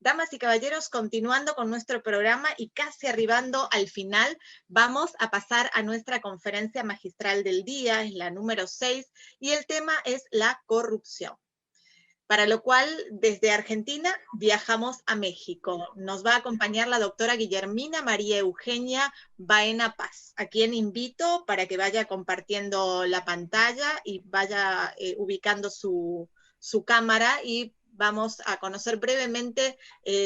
Damas y caballeros, continuando con nuestro programa y casi arribando al final, vamos a pasar a nuestra conferencia magistral del día, es la número 6, y el tema es la corrupción. Para lo cual, desde Argentina viajamos a México. Nos va a acompañar la doctora Guillermina María Eugenia Baena Paz, a quien invito para que vaya compartiendo la pantalla y vaya ubicando su cámara, y vamos a conocer brevemente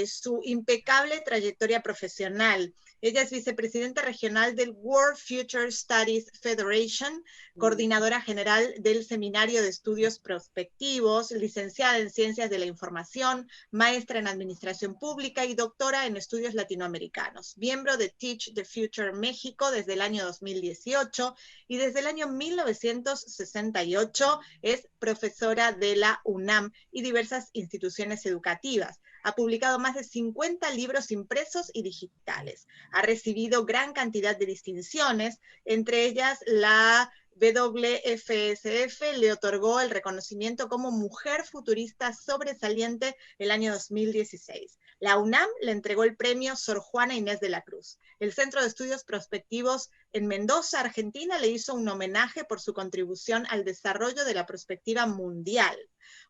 su impecable trayectoria profesional. Ella es vicepresidenta regional del World Future Studies Federation, coordinadora general del Seminario de Estudios Prospectivos, licenciada en Ciencias de la Información, maestra en Administración Pública y doctora en Estudios Latinoamericanos. Miembro de Teach the Future México desde el año 2018 y desde el año 1968 es profesora de la UNAM y diversas instituciones educativas. Ha publicado más de 50 libros impresos y digitales. Ha recibido gran cantidad de distinciones, entre ellas la WFSF le otorgó el reconocimiento como Mujer Futurista Sobresaliente el año 2016. La UNAM le entregó el premio Sor Juana Inés de la Cruz. El Centro de Estudios Prospectivos en Mendoza, Argentina, le hizo un homenaje por su contribución al desarrollo de la perspectiva mundial.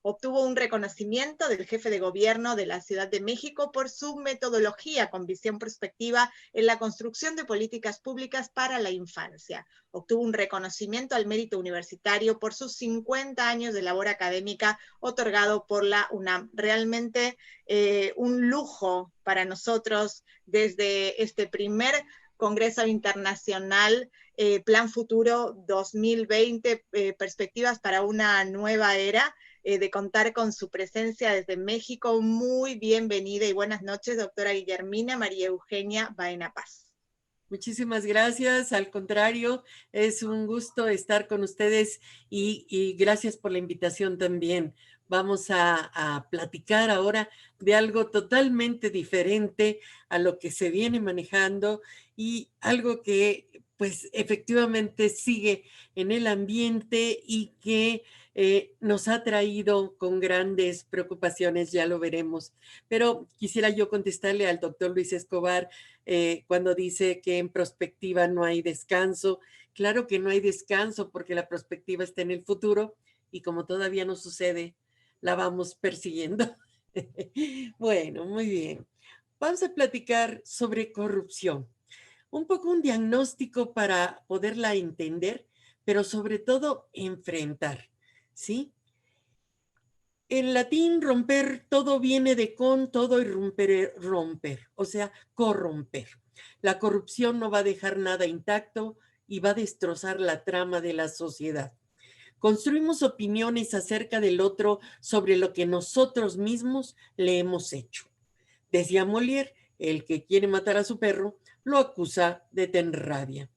Obtuvo un reconocimiento del jefe de gobierno de la Ciudad de México por su metodología con visión prospectiva en la construcción de políticas públicas para la infancia. Obtuvo un reconocimiento al mérito universitario por sus 50 años de labor académica otorgado por la UNAM. Realmente un lujo para nosotros desde este primer Congreso Internacional Plan Futuro 2020, perspectivas para una nueva era, de contar con su presencia desde México. Muy bienvenida y buenas noches, doctora Guillermina María Eugenia Baena Paz. Muchísimas gracias, al contrario, es un gusto estar con ustedes y gracias por la invitación también. Vamos a platicar ahora de algo totalmente diferente a lo que se viene manejando y algo que pues efectivamente sigue en el ambiente y que nos ha traído con grandes preocupaciones, ya lo veremos. Pero quisiera yo contestarle al doctor Luis Escobar cuando dice que en prospectiva no hay descanso. Claro que no hay descanso porque la prospectiva está en el futuro y como todavía no sucede, la vamos persiguiendo. Bueno, muy bien. Vamos a platicar sobre corrupción. Un poco un diagnóstico para poderla entender, pero sobre todo enfrentar, ¿sí? En latín, romper, todo viene de con, todo y romper, romper, o sea, corromper. La corrupción no va a dejar nada intacto y va a destrozar la trama de la sociedad. Construimos opiniones acerca del otro sobre lo que nosotros mismos le hemos hecho. Decía Molière, el que quiere matar a su perro lo acusa de tener rabia.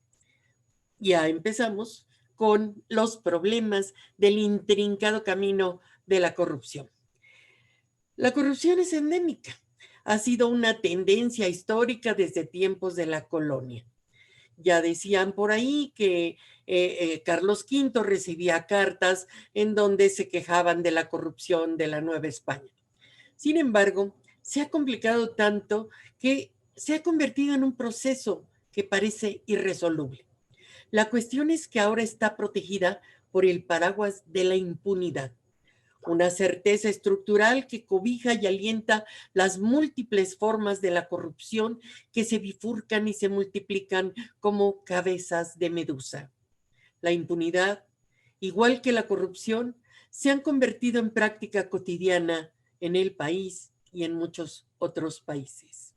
Ya empezamos con los problemas del intrincado camino de la corrupción. La corrupción es endémica. Ha sido una tendencia histórica desde tiempos de la colonia. Ya decían por ahí que Carlos V recibía cartas en donde se quejaban de la corrupción de la Nueva España. Sin embargo, se ha complicado tanto que se ha convertido en un proceso que parece irresoluble. La cuestión es que ahora está protegida por el paraguas de la impunidad, una certeza estructural que cobija y alienta las múltiples formas de la corrupción que se bifurcan y se multiplican como cabezas de medusa. La impunidad, igual que la corrupción, se han convertido en práctica cotidiana en el país y en muchos otros países.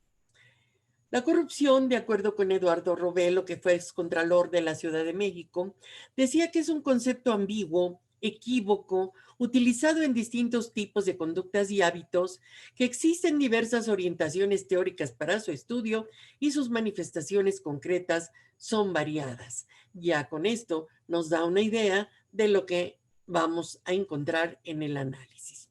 La corrupción, de acuerdo con Eduardo Robelo, que fue excontralor de la Ciudad de México, decía que es un concepto ambiguo, equívoco, utilizado en distintos tipos de conductas y hábitos, que existen diversas orientaciones teóricas para su estudio y sus manifestaciones concretas son variadas. Ya con esto nos da una idea de lo que vamos a encontrar en el análisis.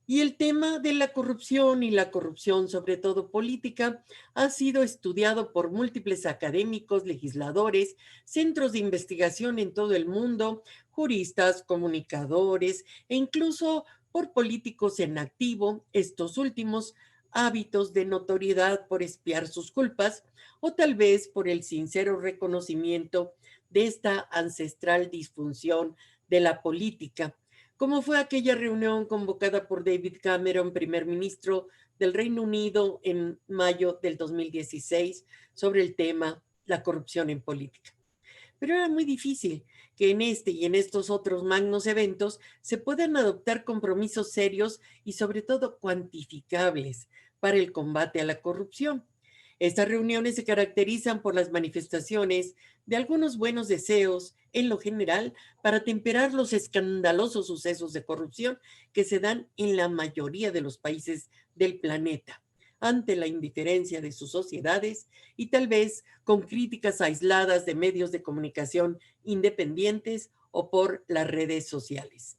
Y el tema de la corrupción y la corrupción, sobre todo política, ha sido estudiado por múltiples académicos, legisladores, centros de investigación en todo el mundo, juristas, comunicadores e incluso por políticos en activo, estos últimos hábitos de notoriedad por expiar sus culpas o tal vez por el sincero reconocimiento de esta ancestral disfunción de la política, como fue aquella reunión convocada por David Cameron, primer ministro del Reino Unido, en mayo del 2016 sobre el tema la corrupción en política. Pero era muy difícil que en este y en estos otros magnos eventos se puedan adoptar compromisos serios y sobre todo cuantificables para el combate a la corrupción. Estas reuniones se caracterizan por las manifestaciones de algunos buenos deseos en lo general para temperar los escandalosos sucesos de corrupción que se dan en la mayoría de los países del planeta ante la indiferencia de sus sociedades y tal vez con críticas aisladas de medios de comunicación independientes o por las redes sociales.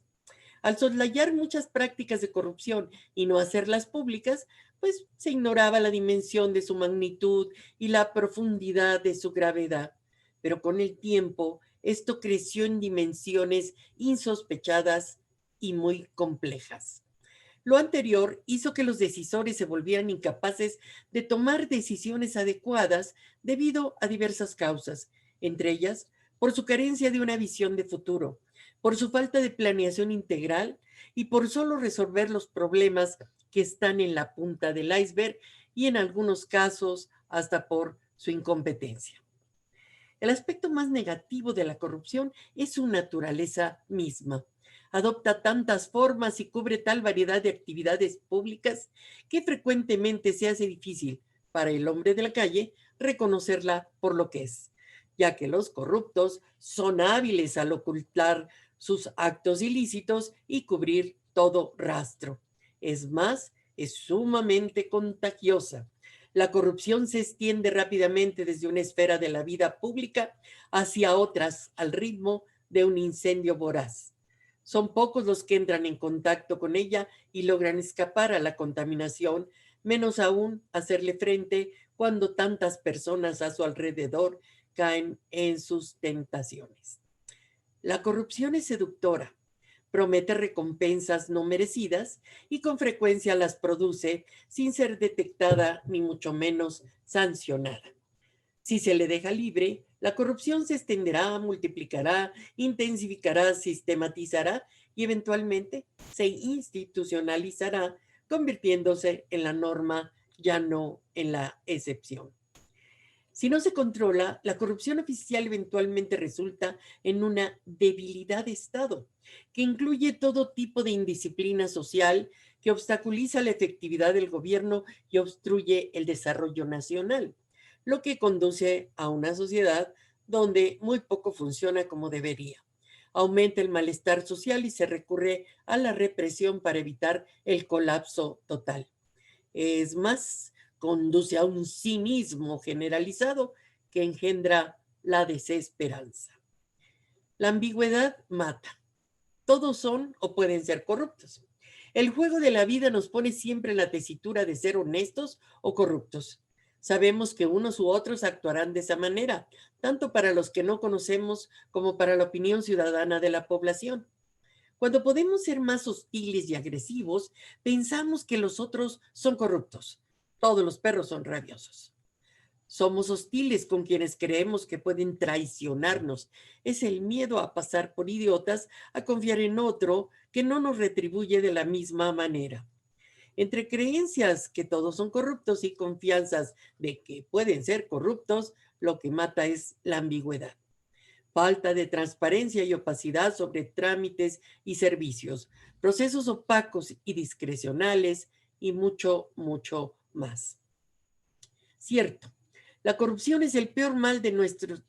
Al soslayar muchas prácticas de corrupción y no hacerlas públicas, pues se ignoraba la dimensión de su magnitud y la profundidad de su gravedad. Pero con el tiempo, esto creció en dimensiones insospechadas y muy complejas. Lo anterior hizo que los decisores se volvieran incapaces de tomar decisiones adecuadas debido a diversas causas, entre ellas por su carencia de una visión de futuro, por su falta de planeación integral y por solo resolver los problemas que están en la punta del iceberg y en algunos casos hasta por su incompetencia. El aspecto más negativo de la corrupción es su naturaleza misma. Adopta tantas formas y cubre tal variedad de actividades públicas que frecuentemente se hace difícil para el hombre de la calle reconocerla por lo que es, ya que los corruptos son hábiles al ocultar sus actos ilícitos y cubrir todo rastro. Es más, es sumamente contagiosa. La corrupción se extiende rápidamente desde una esfera de la vida pública hacia otras al ritmo de un incendio voraz. Son pocos los que entran en contacto con ella y logran escapar a la contaminación, menos aún hacerle frente cuando tantas personas a su alrededor caen en sus tentaciones. La corrupción es seductora, promete recompensas no merecidas y con frecuencia las produce sin ser detectada ni mucho menos sancionada. Si se le deja libre, la corrupción se extenderá, multiplicará, intensificará, sistematizará y eventualmente se institucionalizará, convirtiéndose en la norma, ya no en la excepción. Si no se controla, la corrupción oficial eventualmente resulta en una debilidad de Estado, que incluye todo tipo de indisciplina social que obstaculiza la efectividad del gobierno y obstruye el desarrollo nacional, lo que conduce a una sociedad donde muy poco funciona como debería. Aumenta el malestar social y se recurre a la represión para evitar el colapso total. Es más, conduce a un cinismo generalizado que engendra la desesperanza. La ambigüedad mata. Todos son o pueden ser corruptos. El juego de la vida nos pone siempre en la tesitura de ser honestos o corruptos. Sabemos que unos u otros actuarán de esa manera, tanto para los que no conocemos como para la opinión ciudadana de la población. Cuando podemos ser más hostiles y agresivos, pensamos que los otros son corruptos. Todos los perros son rabiosos. Somos hostiles con quienes creemos que pueden traicionarnos. Es el miedo a pasar por idiotas, a confiar en otro que no nos retribuye de la misma manera. Entre creencias que todos son corruptos y confianzas de que pueden ser corruptos, lo que mata es la ambigüedad. Falta de transparencia y opacidad sobre trámites y servicios, procesos opacos y discrecionales y mucho, mucho más. Cierto, la corrupción es el peor mal de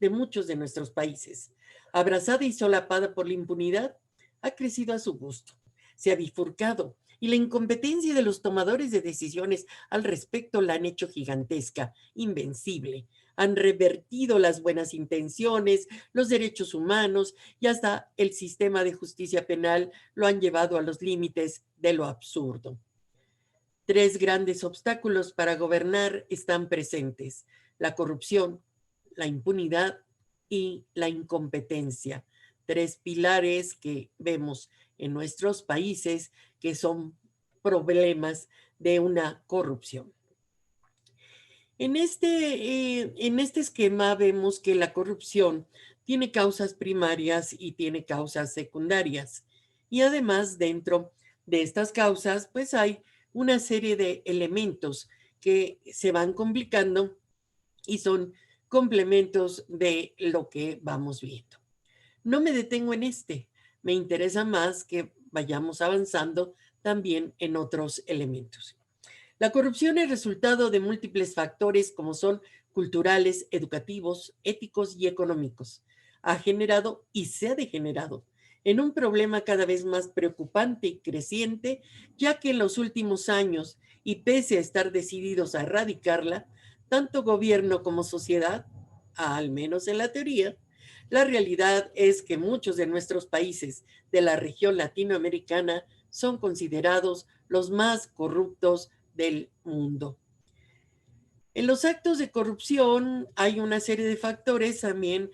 muchos de nuestros países. Abrazada y solapada por la impunidad, ha crecido a su gusto, se ha bifurcado y la incompetencia de los tomadores de decisiones al respecto la han hecho gigantesca, invencible. Han revertido las buenas intenciones, los derechos humanos y hasta el sistema de justicia penal lo han llevado a los límites de lo absurdo. Tres grandes obstáculos para gobernar están presentes: la corrupción, la impunidad y la incompetencia. Tres pilares que vemos en nuestros países que son problemas de una corrupción. En este esquema vemos que la corrupción tiene causas primarias y tiene causas secundarias. Y además, dentro de estas causas, pues hay una serie de elementos que se van complicando y son complementos de lo que vamos viendo. No me detengo en este, me interesa más que vayamos avanzando también en otros elementos. La corrupción es resultado de múltiples factores como son culturales, educativos, éticos y económicos. Ha generado y se ha degenerado en un problema cada vez más preocupante y creciente, ya que en los últimos años, y pese a estar decididos a erradicarla, tanto gobierno como sociedad, al menos en la teoría, la realidad es que muchos de nuestros países de la región latinoamericana son considerados los más corruptos del mundo. En los actos de corrupción hay una serie de factores también,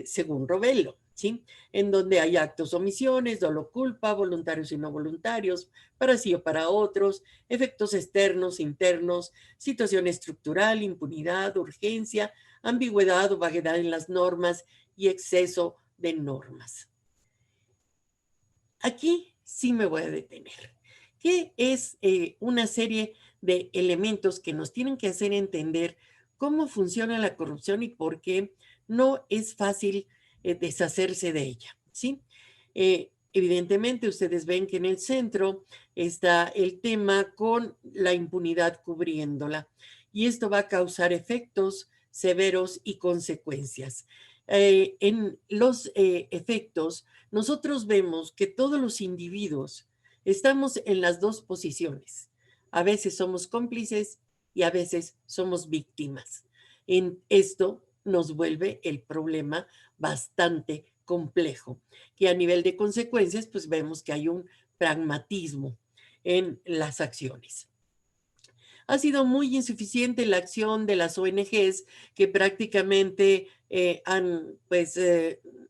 según Robelo, ¿sí? En donde hay actos, omisiones, dolo, culpa, voluntarios y no voluntarios, para sí o para otros, efectos externos, internos, situación estructural, impunidad, urgencia, ambigüedad o vaguedad en las normas y exceso de normas. Aquí sí me voy a detener. ¿Qué es una serie de elementos que nos tienen que hacer entender cómo funciona la corrupción y por qué no es fácil deshacerse de ella? ¿Sí? Evidentemente, ustedes ven que en el centro está el tema con la impunidad cubriéndola y esto va a causar efectos severos y consecuencias. En los efectos, nosotros vemos que todos los individuos estamos en las dos posiciones. A veces somos cómplices y a veces somos víctimas. En esto nos vuelve el problema bastante complejo, que a nivel de consecuencias, pues vemos que hay un pragmatismo en las acciones. Ha sido muy insuficiente la acción de las ONGs que prácticamente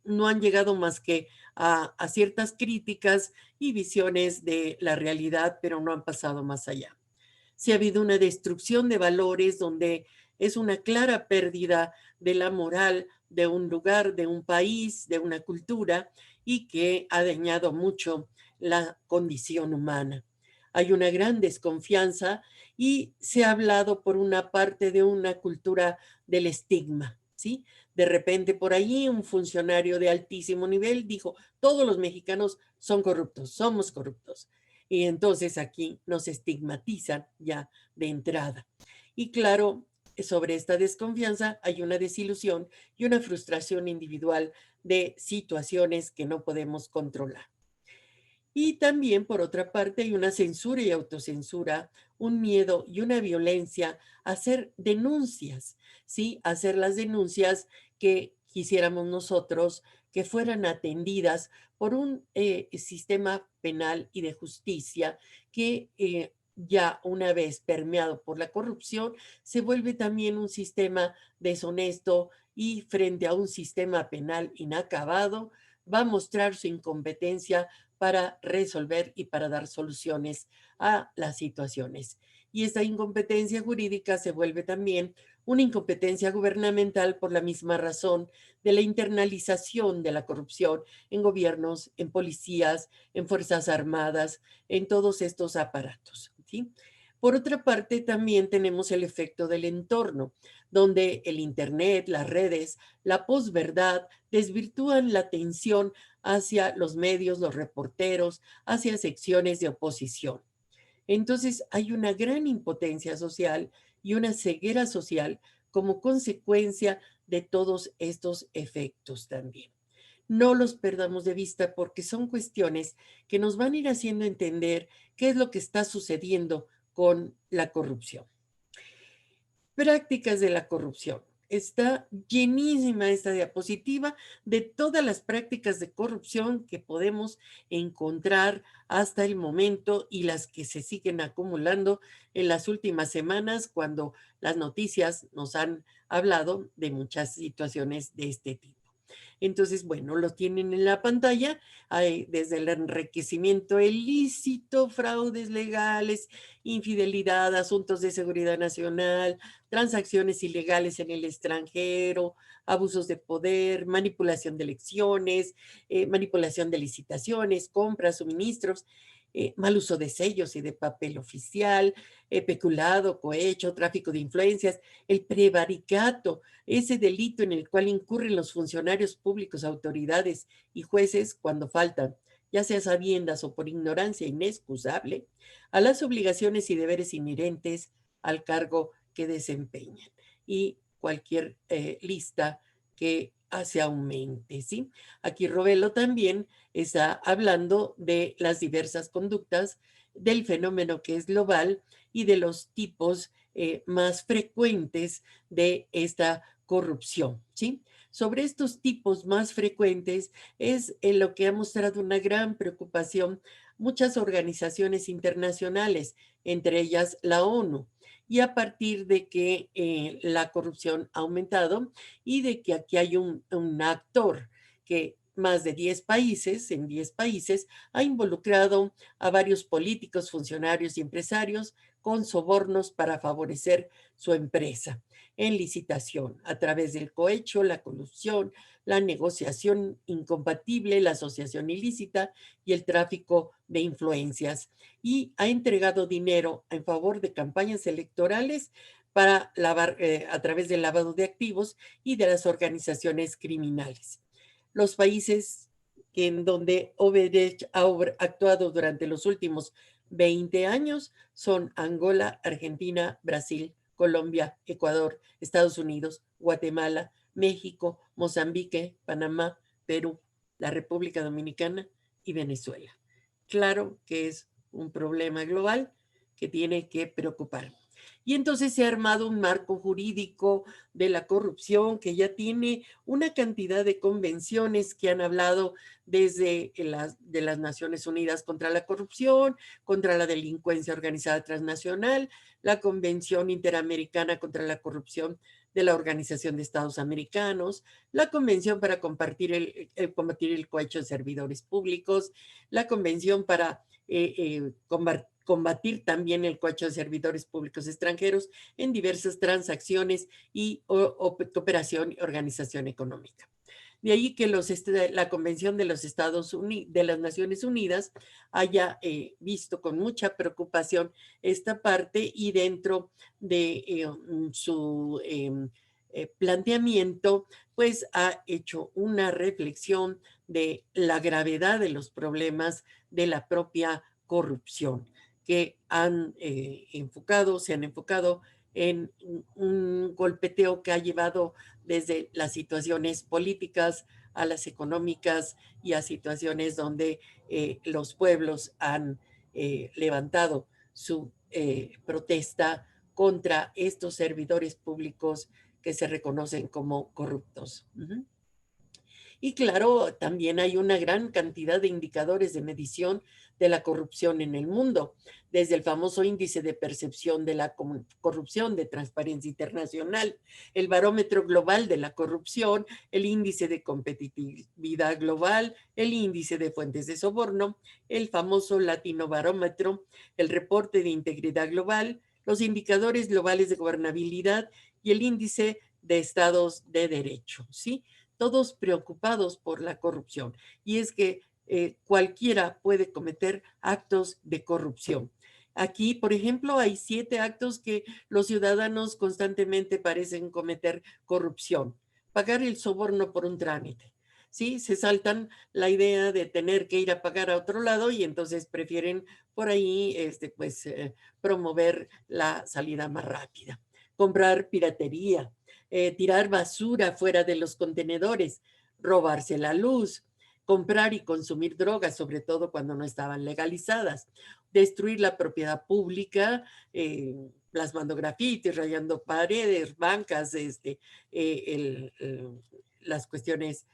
no han llegado más que a ciertas críticas y visiones de la realidad, pero no han pasado más allá. Sí ha habido una destrucción de valores donde es una clara pérdida de la moral de un lugar, de un país, de una cultura y que ha dañado mucho la condición humana. Hay una gran desconfianza y se ha hablado por una parte de una cultura del estigma, ¿sí? De repente por ahí un funcionario de altísimo nivel dijo, todos los mexicanos son corruptos, somos corruptos. Y entonces aquí nos estigmatizan ya de entrada. Y claro, sobre esta desconfianza hay una desilusión y una frustración individual de situaciones que no podemos controlar. Y también, por otra parte, hay una censura y autocensura, un miedo y una violencia a hacer denuncias, ¿sí? A hacer las denuncias que quisiéramos nosotros que fueran atendidas por un sistema penal y de justicia que ya una vez permeado por la corrupción, se vuelve también un sistema deshonesto y frente a un sistema penal inacabado, va a mostrar su incompetencia para resolver y para dar soluciones a las situaciones. Y esta incompetencia jurídica se vuelve también una incompetencia gubernamental por la misma razón de la internalización de la corrupción en gobiernos, en policías, en fuerzas armadas, en todos estos aparatos, ¿sí? Por otra parte, también tenemos el efecto del entorno, donde el Internet, las redes, la posverdad desvirtúan la atención hacia los medios, los reporteros, hacia secciones de oposición. Entonces hay una gran impotencia social y una ceguera social como consecuencia de todos estos efectos también. No los perdamos de vista porque son cuestiones que nos van a ir haciendo entender qué es lo que está sucediendo con la corrupción. Prácticas de la corrupción. Está llenísima esta diapositiva de todas las prácticas de corrupción que podemos encontrar hasta el momento y las que se siguen acumulando en las últimas semanas cuando las noticias nos han hablado de muchas situaciones de este tipo. Entonces, bueno, lo tienen en la pantalla, hay desde el enriquecimiento ilícito, fraudes legales, infidelidad, asuntos de seguridad nacional, transacciones ilegales en el extranjero, abusos de poder, manipulación de elecciones, manipulación de licitaciones, compras, suministros, mal uso de sellos y de papel oficial, peculado, cohecho, tráfico de influencias, el prevaricato, ese delito en el cual incurren los funcionarios públicos, autoridades y jueces cuando faltan, ya sea sabiendas o por ignorancia inexcusable, a las obligaciones y deberes inherentes al cargo que desempeñan. Y cualquier lista que se aumente, ¿sí? Aquí Robelo también está hablando de las diversas conductas del fenómeno que es global y de los tipos más frecuentes de esta corrupción, ¿sí? Sobre estos tipos más frecuentes es en lo que ha mostrado una gran preocupación muchas organizaciones internacionales, entre ellas la ONU, y a partir de que la corrupción ha aumentado y de que aquí hay un actor que más de 10 países, en 10 países, ha involucrado a varios políticos, funcionarios y empresarios con sobornos para favorecer su empresa en licitación a través del cohecho, la colusión, la negociación incompatible, la asociación ilícita y el tráfico de influencias. Y ha entregado dinero en favor de campañas electorales para lavar, a través del lavado de activos y de las organizaciones criminales. Los países en donde Odebrecht ha actuado durante los últimos 20 años son Angola, Argentina, Brasil, Colombia, Ecuador, Estados Unidos, Guatemala, México, Mozambique, Panamá, Perú, la República Dominicana y Venezuela. Claro que es un problema global que tiene que preocupar. Y entonces se ha armado un marco jurídico de la corrupción que ya tiene una cantidad de convenciones que han hablado desde de las Naciones Unidas contra la corrupción, contra la delincuencia organizada transnacional, la Convención Interamericana contra la Corrupción de la Organización de Estados Americanos, la Convención para combatir el cohecho de servidores públicos, la Convención para combatir también el cohecho de servidores públicos extranjeros en diversas transacciones y cooperación y organización económica. De ahí que la Convención de los Estados Unidos, de las Naciones Unidas, haya visto con mucha preocupación esta parte y dentro de su planteamiento, pues ha hecho una reflexión de la gravedad de los problemas de la propia corrupción que se han enfocado en un golpeteo que ha llevado desde las situaciones políticas a las económicas y a situaciones donde los pueblos han levantado su protesta contra estos servidores públicos que se reconocen como corruptos. Y claro, también hay una gran cantidad de indicadores de medición de la corrupción en el mundo, desde el famoso índice de percepción de la corrupción de Transparencia Internacional, el barómetro global de la corrupción, el índice de competitividad global, el índice de fuentes de soborno, el famoso Latino Barómetro, el reporte de integridad global, los indicadores globales de gobernabilidad y el índice de estados de derecho, ¿sí? Todos preocupados por la corrupción. Y es que cualquiera puede cometer actos de corrupción. Aquí, por ejemplo, hay 7 actos que los ciudadanos constantemente parecen cometer corrupción. Pagar el soborno por un trámite. ¿Sí? Se saltan la idea de tener que ir a pagar a otro lado y entonces prefieren por ahí promover la salida más rápida. Comprar piratería, tirar basura fuera de los contenedores, robarse la luz, comprar y consumir drogas, sobre todo cuando no estaban legalizadas, destruir la propiedad pública, plasmando grafitis, rayando paredes, bancas, las cuestiones,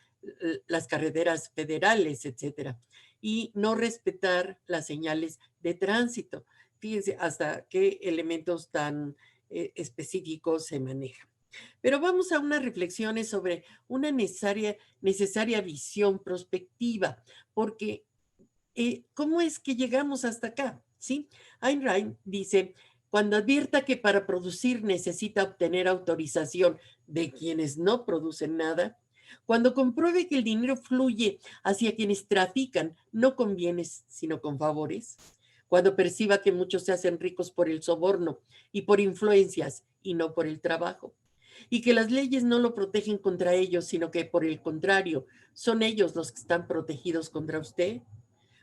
las carreteras federales, etcétera, y no respetar las señales de tránsito. Fíjense hasta qué elementos tan específicos se manejan. Pero vamos a unas reflexiones sobre una necesaria visión prospectiva, porque ¿cómo es que llegamos hasta acá? ¿Sí? Ayn Rand dice, cuando advierta que para producir necesita obtener autorización de quienes no producen nada, cuando compruebe que el dinero fluye hacia quienes trafican, no con bienes, sino con favores, cuando perciba que muchos se hacen ricos por el soborno y por influencias y no por el trabajo, y que las leyes no lo protegen contra ellos, sino que por el contrario, son ellos los que están protegidos contra usted,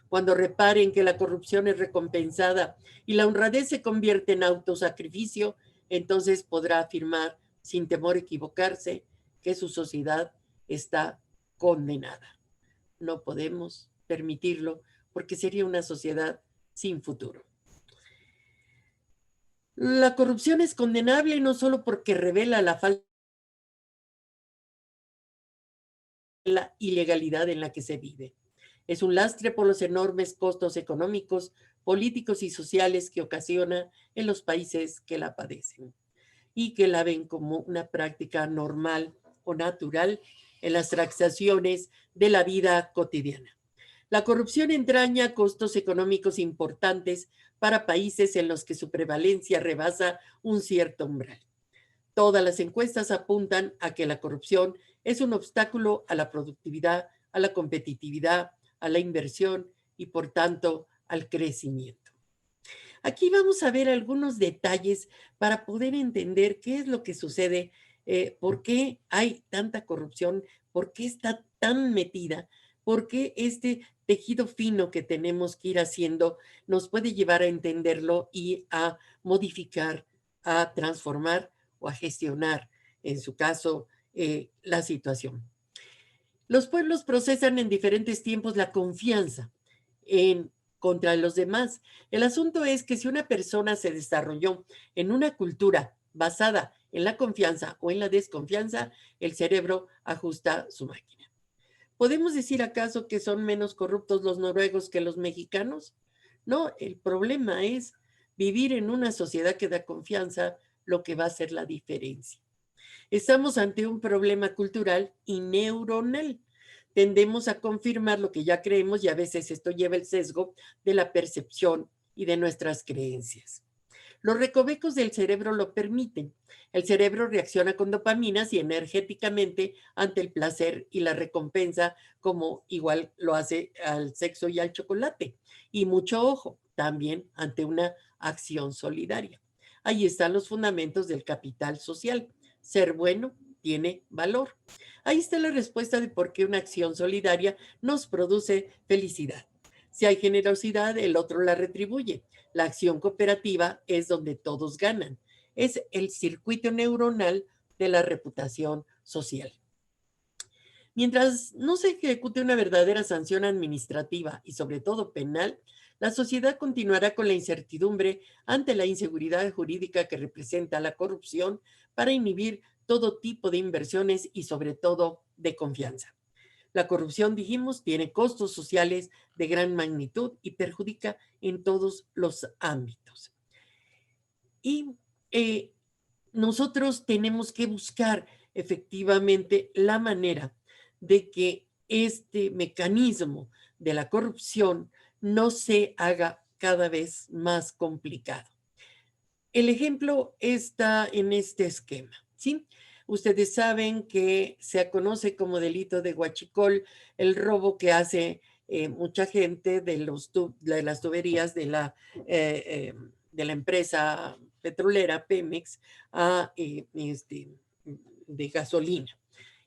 cuando reparen que la corrupción es recompensada y la honradez se convierte en autosacrificio, entonces podrá afirmar, sin temor a equivocarse, que su sociedad está condenada. No podemos permitirlo porque sería una sociedad sin futuro. La corrupción es condenable no solo porque revela la falta de la ilegalidad en la que se vive. Es un lastre por los enormes costos económicos, políticos y sociales que ocasiona en los países que la padecen y que la ven como una práctica normal o natural en las transacciones de la vida cotidiana. La corrupción entraña costos económicos importantes para países en los que su prevalencia rebasa un cierto umbral. Todas las encuestas apuntan a que la corrupción es un obstáculo a la productividad, a la competitividad, a la inversión y por tanto al crecimiento. Aquí vamos a ver algunos detalles para poder entender qué es lo que sucede, por qué hay tanta corrupción, por qué está tan metida, por qué este tejido fino que tenemos que ir haciendo nos puede llevar a entenderlo y a modificar, a transformar o a gestionar, en su caso, la situación. Los pueblos procesan en diferentes tiempos la confianza en contra los demás. El asunto es que si una persona se desarrolló en una cultura basada en la confianza o en la desconfianza, el cerebro ajusta su máquina. ¿Podemos decir acaso que son menos corruptos los noruegos que los mexicanos? No, el problema es vivir en una sociedad que da confianza, lo que va a hacer la diferencia. Estamos ante un problema cultural y neuronal. Tendemos a confirmar lo que ya creemos y a veces esto lleva el sesgo de la percepción y de nuestras creencias. Los recovecos del cerebro lo permiten. El cerebro reacciona con dopaminas y energéticamente ante el placer y la recompensa, como igual lo hace al sexo y al chocolate. Y mucho ojo, también ante una acción solidaria. Ahí están los fundamentos del capital social. Ser bueno tiene valor. Ahí está la respuesta de por qué una acción solidaria nos produce felicidad. Si hay generosidad, el otro la retribuye. La acción cooperativa es donde todos ganan. Es el circuito neuronal de la reputación social. Mientras no se ejecute una verdadera sanción administrativa y sobre todo penal, la sociedad continuará con la incertidumbre ante la inseguridad jurídica que representa la corrupción para inhibir todo tipo de inversiones y sobre todo de confianza. La corrupción, dijimos, tiene costos sociales de gran magnitud y perjudica en todos los ámbitos. Y nosotros tenemos que buscar efectivamente la manera de que este mecanismo de la corrupción no se haga cada vez más complicado. El ejemplo está en este esquema, ¿sí? Ustedes saben que se conoce como delito de huachicol el robo que hace mucha gente de las tuberías de la empresa petrolera Pemex de gasolina.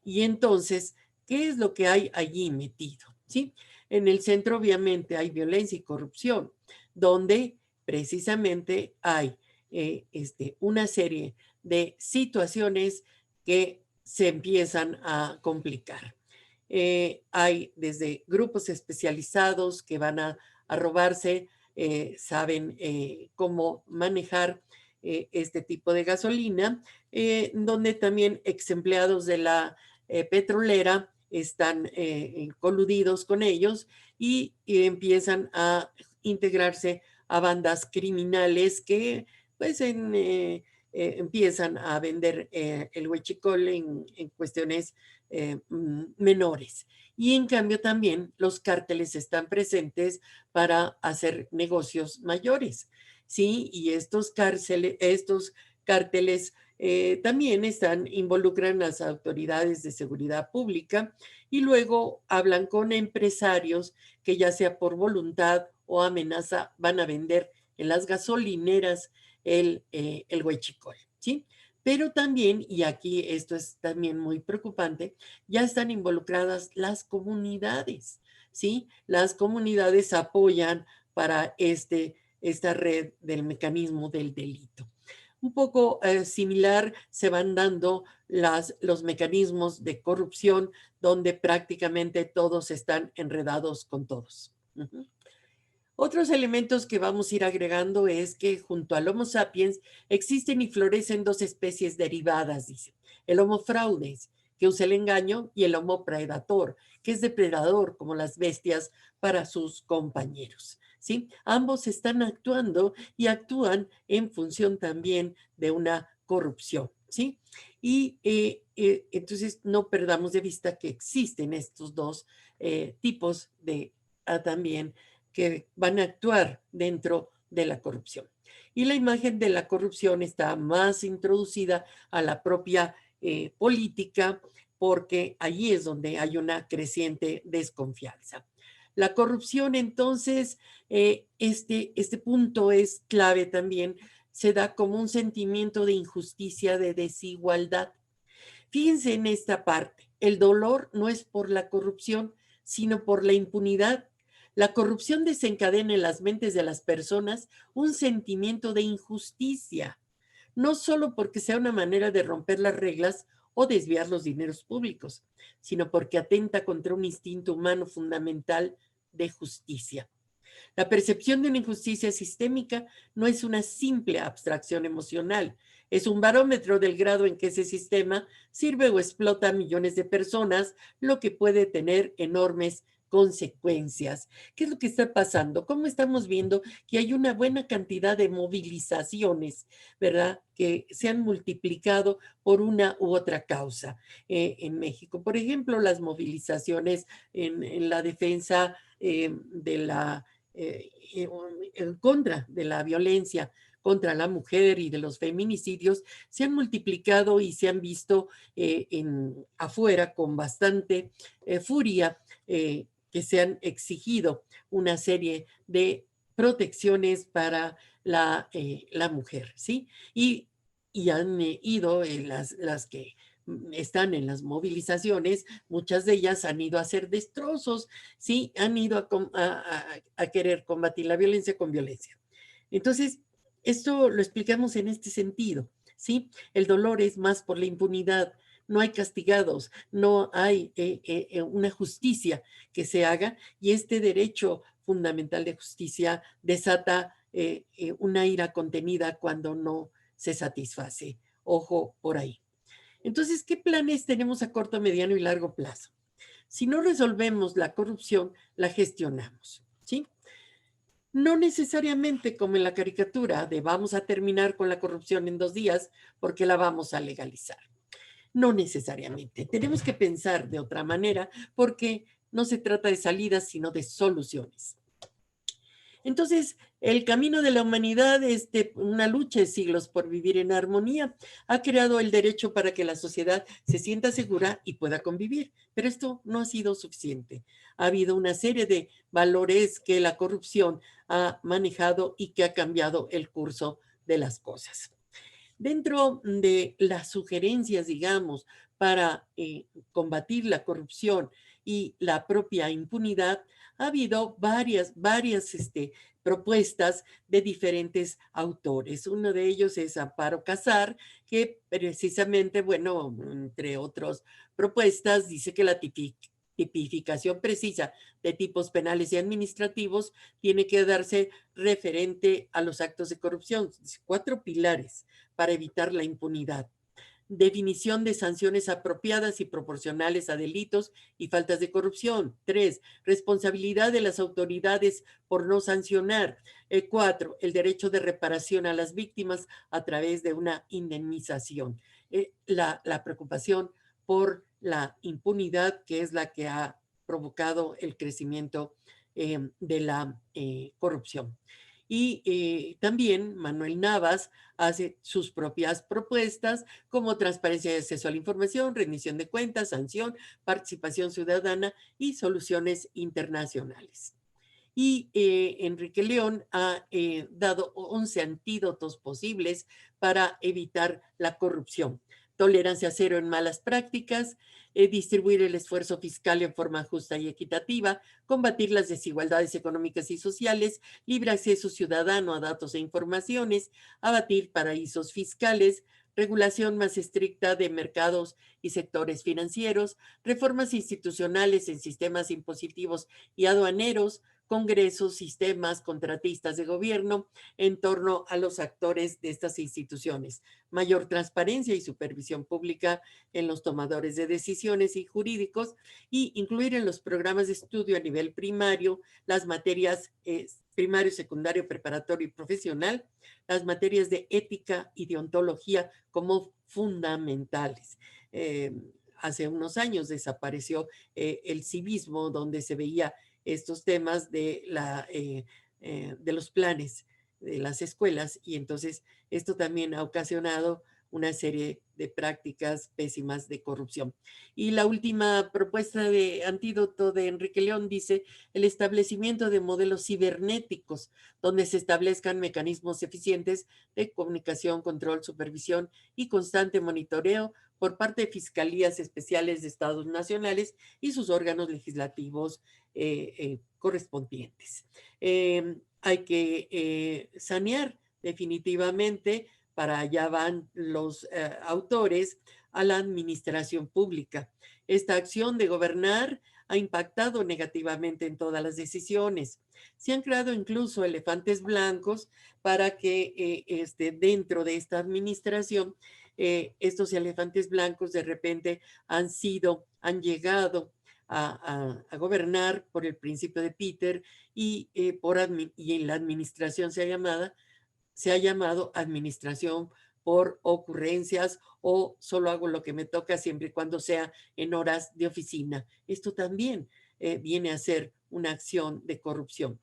Y entonces, ¿qué es lo que hay allí metido? ¿Sí? En el centro obviamente hay violencia y corrupción, donde precisamente hay una serie de situaciones que se empiezan a complicar. Hay desde grupos especializados que van a robarse, saben cómo manejar este tipo de gasolina, donde también ex empleados de la petrolera están coludidos con ellos y empiezan a integrarse a bandas criminales que pues empiezan a vender el huachicol en cuestiones menores. Y en cambio también los cárteles están presentes para hacer negocios mayores, ¿sí? Y estos cárteles también involucran a las autoridades de seguridad pública y luego hablan con empresarios que ya sea por voluntad o amenaza van a vender en las gasolineras el huachicol, ¿sí? Pero también, y aquí esto es también muy preocupante, ya están involucradas las comunidades, ¿sí? Las comunidades apoyan para esta red del mecanismo del delito. Un poco similar se van dando los mecanismos de corrupción donde prácticamente todos están enredados con todos. Uh-huh. Otros elementos que vamos a ir agregando es que junto al Homo sapiens existen y florecen dos especies derivadas, dice. El Homo fraudes, que usa el engaño, y el Homo predator, que es depredador como las bestias para sus compañeros. ¿Sí? Ambos están actuando y actúan en función también de una corrupción. ¿Sí? Y entonces no perdamos de vista que existen estos dos tipos de también que van a actuar dentro de la corrupción. Y la imagen de la corrupción está más introducida a la propia política porque allí es donde hay una creciente desconfianza. La corrupción, entonces, este punto es clave también, se da como un sentimiento de injusticia, de desigualdad. Fíjense en esta parte, el dolor no es por la corrupción, sino por la impunidad. La corrupción desencadena en las mentes de las personas un sentimiento de injusticia, no solo porque sea una manera de romper las reglas o desviar los dineros públicos, sino porque atenta contra un instinto humano fundamental de justicia. La percepción de una injusticia sistémica no es una simple abstracción emocional, es un barómetro del grado en que ese sistema sirve o explota a millones de personas, lo que puede tener enormes consecuencias. ¿Qué es lo que está pasando? ¿Cómo estamos viendo que hay una buena cantidad de movilizaciones, ¿verdad? Que se han multiplicado por una u otra causa en México. Por ejemplo, las movilizaciones en la defensa de la en contra de la violencia contra la mujer y de los feminicidios se han multiplicado y se han visto afuera con bastante furia que se han exigido una serie de protecciones para la mujer, ¿sí? Y han ido las que están en las movilizaciones, muchas de ellas han ido a hacer destrozos, ¿sí? Han ido a querer combatir la violencia con violencia. Entonces, esto lo explicamos en este sentido, ¿sí? El dolor es más por la impunidad, no hay castigados, no hay una justicia que se haga y este derecho fundamental de justicia desata una ira contenida cuando no se satisface. Ojo por ahí. Entonces, ¿qué planes tenemos a corto, mediano y largo plazo? Si no resolvemos la corrupción, la gestionamos, ¿sí? No necesariamente como en la caricatura de vamos a terminar con la corrupción en 2 días porque la vamos a legalizar. No necesariamente. Tenemos que pensar de otra manera porque no se trata de salidas, sino de soluciones. Entonces, el camino de la humanidad es una lucha de siglos por vivir en armonía. Ha creado el derecho para que la sociedad se sienta segura y pueda convivir, pero esto no ha sido suficiente. Ha habido una serie de valores que la corrupción ha manejado y que ha cambiado el curso de las cosas. Dentro de las sugerencias, digamos, para combatir la corrupción y la propia impunidad, ha habido varias propuestas de diferentes autores. Uno de ellos es Amparo Casar, que precisamente, bueno, entre otras propuestas, dice que la tipificación precisa de tipos penales y administrativos tiene que darse referente a los actos de corrupción. 4 pilares para evitar la impunidad. definición de sanciones apropiadas y proporcionales a delitos y faltas de corrupción. 3, responsabilidad de las autoridades por no sancionar. 4, el derecho de reparación a las víctimas a través de una indemnización. La preocupación por la impunidad, que es la que ha provocado el crecimiento de la corrupción. Y también Manuel Navas hace sus propias propuestas como transparencia y acceso a la información, rendición de cuentas, sanción, participación ciudadana y soluciones internacionales. Y Enrique León ha dado 11 antídotos posibles para evitar la corrupción. Tolerancia cero en malas prácticas, distribuir el esfuerzo fiscal en forma justa y equitativa, combatir las desigualdades económicas y sociales, libre acceso ciudadano a datos e informaciones, abatir paraísos fiscales, regulación más estricta de mercados y sectores financieros, reformas institucionales en sistemas impositivos y aduaneros, congresos, sistemas, contratistas de gobierno en torno a los actores de estas instituciones, mayor transparencia y supervisión pública en los tomadores de decisiones y jurídicos, y incluir en los programas de estudio a nivel primario las materias primario, secundario, preparatorio y profesional, las materias de ética y deontología como fundamentales. Hace unos años desapareció el civismo, donde se veía estos temas de los planes de las escuelas, y entonces esto también ha ocasionado una serie de prácticas pésimas de corrupción. Y la última propuesta de antídoto de Enrique León dice el establecimiento de modelos cibernéticos donde se establezcan mecanismos eficientes de comunicación, control, supervisión y constante monitoreo por parte de fiscalías especiales de estados nacionales y sus órganos legislativos correspondientes. Hay que sanear definitivamente, para allá van los autores, a la administración pública. Esta acción de gobernar ha impactado negativamente en todas las decisiones. Se han creado incluso elefantes blancos para que dentro de esta administración, estos elefantes blancos de repente han llegado a gobernar por el principio de Peter, y en la administración se ha llamado administración por ocurrencias, o solo hago lo que me toca siempre y cuando sea en horas de oficina. Esto también viene a ser una acción de corrupción,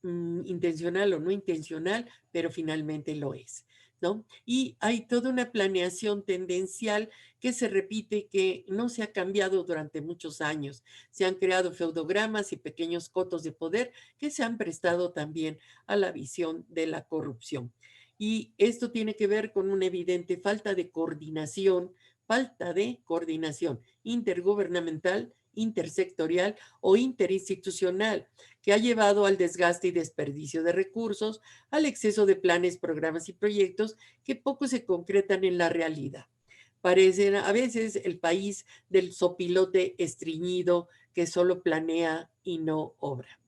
intencional o no intencional, pero finalmente lo es, ¿no? Y hay toda una planeación tendencial que se repite, que no se ha cambiado durante muchos años. Se han creado feudogramas y pequeños cotos de poder que se han prestado también a la visión de la corrupción. Y esto tiene que ver con una evidente falta de coordinación intergubernamental, intersectorial o interinstitucional, que ha llevado al desgaste y desperdicio de recursos, al exceso de planes, programas y proyectos que poco se concretan en la realidad. Parecen a veces el país del sopilote estreñido que solo planea y no obra.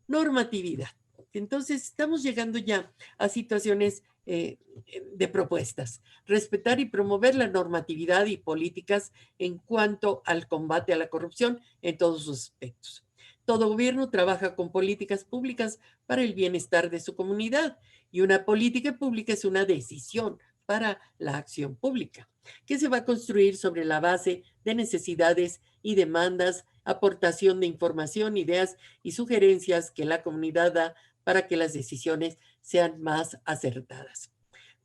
Normatividad. Entonces, estamos llegando ya a situaciones de propuestas. Respetar y promover la normatividad y políticas en cuanto al combate a la corrupción en todos sus aspectos. Todo gobierno trabaja con políticas públicas para el bienestar de su comunidad, y una política pública es una decisión para la acción pública, que se va a construir sobre la base de necesidades y demandas, aportación de información, ideas y sugerencias que la comunidad da para que las decisiones sean más acertadas.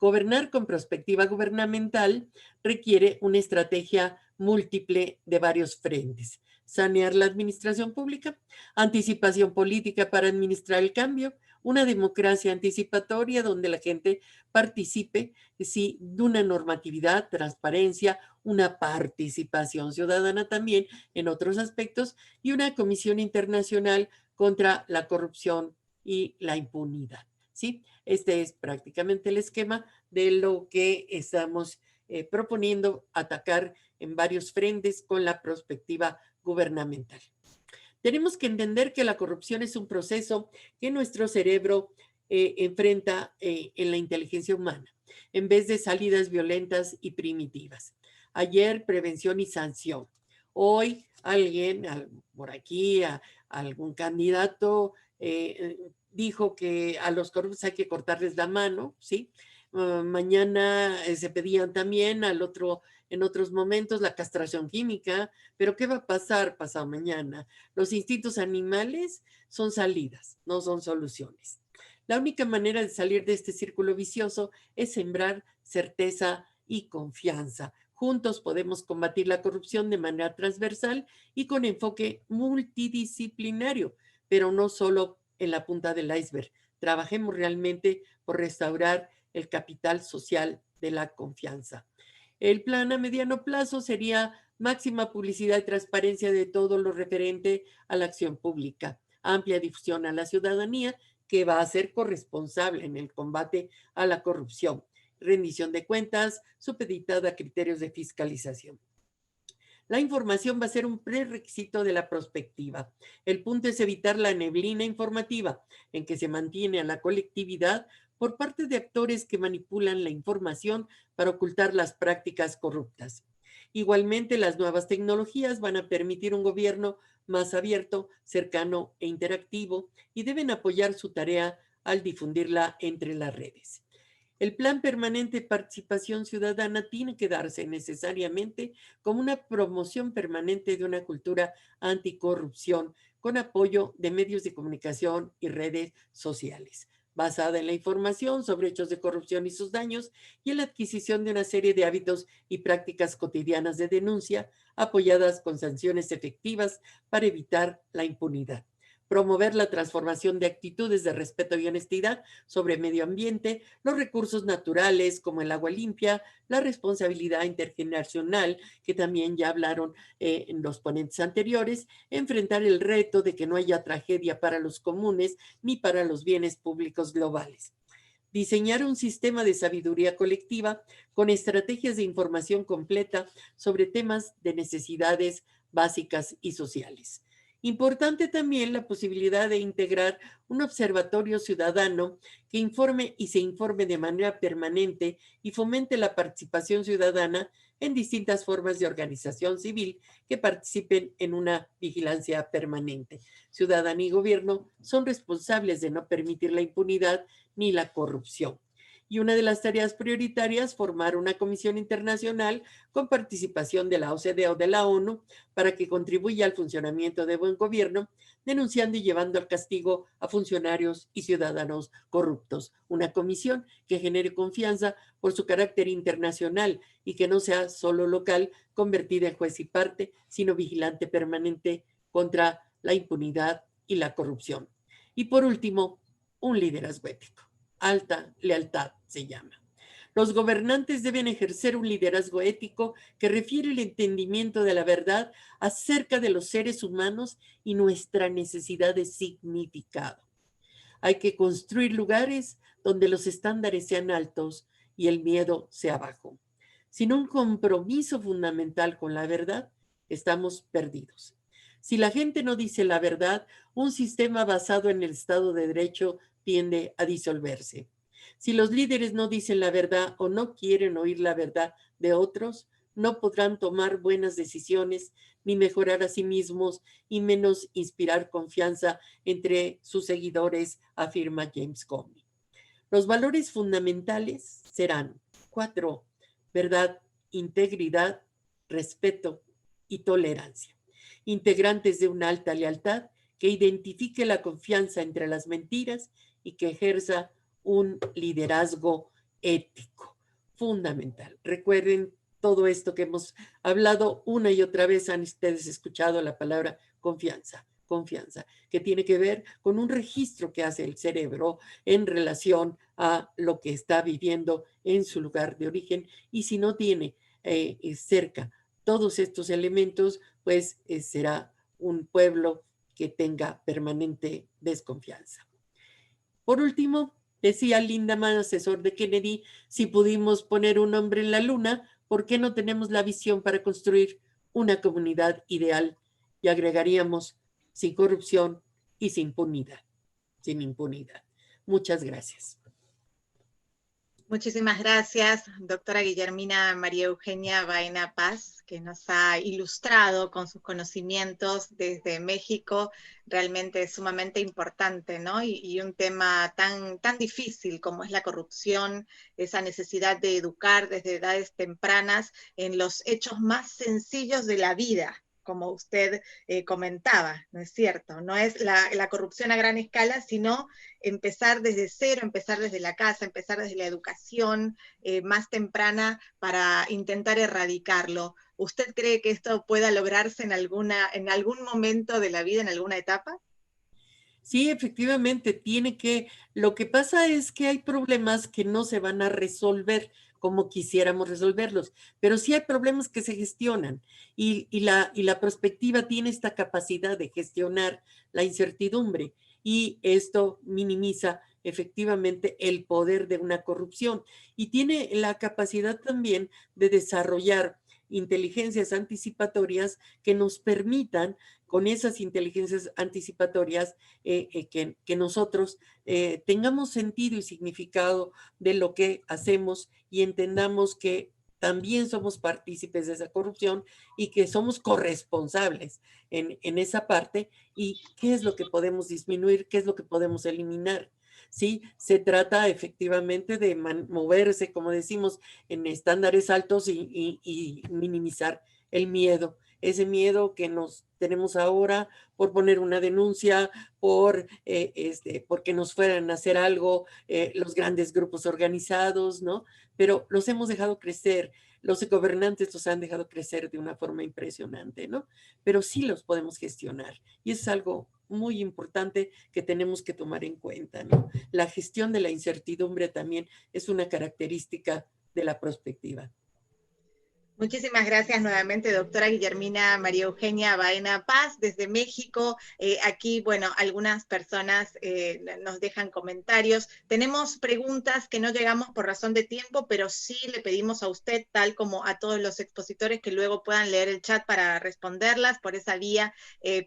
Gobernar con perspectiva gubernamental requiere una estrategia múltiple de varios frentes: sanear la administración pública, anticipación política para administrar el cambio, una democracia anticipatoria donde la gente participe, sí, de una normatividad, transparencia, una participación ciudadana también en otros aspectos, y una comisión internacional contra la corrupción y la impunidad. ¿Sí? Este es prácticamente el esquema de lo que estamos proponiendo atacar en varios frentes con la perspectiva gubernamental. Tenemos que entender que la corrupción es un proceso que nuestro cerebro enfrenta en la inteligencia humana. en vez de salidas violentas y primitivas. Ayer, prevención y sanción. Hoy, alguien por aquí, algún candidato dijo que a los corruptos hay que cortarles la mano, ¿sí? Mañana se pedían también en otros momentos la castración química, pero ¿qué va a pasar pasado mañana? Los instintos animales son salidas, no son soluciones. La única manera de salir de este círculo vicioso es sembrar certeza y confianza. Juntos podemos combatir la corrupción de manera transversal y con enfoque multidisciplinario, pero no solo en la punta del iceberg. Trabajemos realmente por restaurar el capital social de la confianza. El plan a mediano plazo sería máxima publicidad y transparencia de todo lo referente a la acción pública, amplia difusión a la ciudadanía que va a ser corresponsable en el combate a la corrupción, rendición de cuentas supeditada a criterios de fiscalización. La información va a ser un prerequisito de la prospectiva. El punto es evitar la neblina informativa en que se mantiene a la colectividad por parte de actores que manipulan la información para ocultar las prácticas corruptas. Igualmente, las nuevas tecnologías van a permitir un gobierno más abierto, cercano e interactivo y deben apoyar su tarea al difundirla entre las redes. El plan permanente de participación ciudadana tiene que darse necesariamente como una promoción permanente de una cultura anticorrupción con apoyo de medios de comunicación y redes sociales, basada en la información sobre hechos de corrupción y sus daños y en la adquisición de una serie de hábitos y prácticas cotidianas de denuncia apoyadas con sanciones efectivas para evitar la impunidad. Promover la transformación de actitudes de respeto y honestidad sobre medio ambiente, los recursos naturales como el agua limpia, la responsabilidad intergeneracional, que también ya hablaron en los ponentes anteriores, enfrentar el reto de que no haya tragedia para los comunes ni para los bienes públicos globales. Diseñar un sistema de sabiduría colectiva con estrategias de información completa sobre temas de necesidades básicas y sociales. Importante también la posibilidad de integrar un observatorio ciudadano que informe y se informe de manera permanente y fomente la participación ciudadana en distintas formas de organización civil que participen en una vigilancia permanente. Ciudadanía y gobierno son responsables de no permitir la impunidad ni la corrupción. Y una de las tareas prioritarias, formar una comisión internacional con participación de la OCDE o de la ONU para que contribuya al funcionamiento de buen gobierno, denunciando y llevando al castigo a funcionarios y ciudadanos corruptos. Una comisión que genere confianza por su carácter internacional y que no sea solo local, convertida en juez y parte, sino vigilante permanente contra la impunidad y la corrupción. Y por último, un liderazgo ético. Alta lealtad se llama. Los gobernantes deben ejercer un liderazgo ético que refiere el entendimiento de la verdad acerca de los seres humanos y nuestra necesidad de significado. Hay que construir lugares donde los estándares sean altos y el miedo sea bajo. Sin un compromiso fundamental con la verdad, estamos perdidos. Si la gente no dice la verdad, un sistema basado en el Estado de Derecho tiende a disolverse. Si los líderes no dicen la verdad o no quieren oír la verdad de otros, no podrán tomar buenas decisiones ni mejorar a sí mismos y menos inspirar confianza entre sus seguidores, afirma James Comey. Los valores fundamentales serán 4: verdad, integridad, respeto y tolerancia. Integrantes de una alta lealtad que identifique la confianza entre las mentiras y que ejerza un liderazgo ético. Fundamental. Recuerden todo esto que hemos hablado una y otra vez. Han ustedes escuchado la palabra confianza, confianza, que tiene que ver con un registro que hace el cerebro en relación a lo que está viviendo en su lugar de origen, y si no tiene cerca todos estos elementos, pues será un pueblo que tenga permanente desconfianza. Por último, decía Lindemann, asesor de Kennedy, si pudimos poner un hombre en la luna, ¿por qué no tenemos la visión para construir una comunidad ideal? Y agregaríamos, sin corrupción y sin impunidad. Sin impunidad. Muchas gracias. Muchísimas gracias, doctora Guillermina María Eugenia Baena Paz, que nos ha ilustrado con sus conocimientos desde México, realmente sumamente importante, ¿no? Y un tema tan difícil como es la corrupción, esa necesidad de educar desde edades tempranas en los hechos más sencillos de la vida, como usted comentaba, ¿no es cierto? No es la corrupción a gran escala, sino empezar desde cero, empezar desde la casa, empezar desde la educación más temprana para intentar erradicarlo. ¿Usted cree que esto pueda lograrse en algún momento de la vida, en alguna etapa? Sí, efectivamente, lo que pasa es que hay problemas que no se van a resolver como quisiéramos resolverlos, pero sí hay problemas que se gestionan y la perspectiva tiene esta capacidad de gestionar la incertidumbre y esto minimiza efectivamente el poder de una corrupción y tiene la capacidad también de desarrollar inteligencias anticipatorias que nos permitan con esas inteligencias anticipatorias que nosotros tengamos sentido y significado de lo que hacemos y entendamos que también somos partícipes de esa corrupción y que somos corresponsables en esa parte y qué es lo que podemos disminuir, qué es lo que podemos eliminar. Sí, se trata efectivamente de moverse, como decimos, en estándares altos y minimizar el miedo, ese miedo que nos tenemos ahora por poner una denuncia, porque nos fueran a hacer algo los grandes grupos organizados, ¿no? Pero los hemos dejado crecer, los gobernantes los han dejado crecer de una forma impresionante, ¿no? Pero sí los podemos gestionar y eso es algo muy importante que tenemos que tomar en cuenta, ¿no? La gestión de la incertidumbre también es una característica de la prospectiva. Muchísimas gracias nuevamente, doctora Guillermina María Eugenia Baena Paz, desde México. Aquí, bueno, algunas personas nos dejan comentarios. Tenemos preguntas que no llegamos por razón de tiempo, pero sí le pedimos a usted, tal como a todos los expositores, que luego puedan leer el chat para responderlas por esa vía.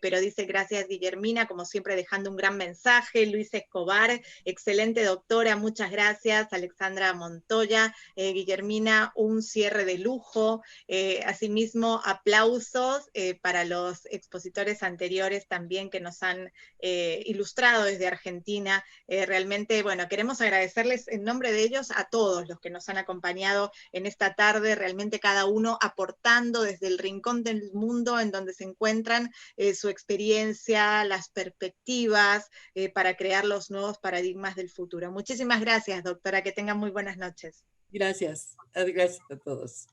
Pero dice, gracias Guillermina, como siempre dejando un gran mensaje. Luis Escobar, excelente doctora, muchas gracias. Alexandra Montoya, Guillermina, un cierre de lujo. Asimismo, aplausos para los expositores anteriores también que nos han ilustrado desde Argentina. Realmente, bueno, queremos agradecerles en nombre de ellos a todos los que nos han acompañado en esta tarde, realmente cada uno aportando desde el rincón del mundo en donde se encuentran su experiencia, las perspectivas para crear los nuevos paradigmas del futuro. Muchísimas gracias, doctora, que tengan muy buenas noches. Gracias, gracias a todos.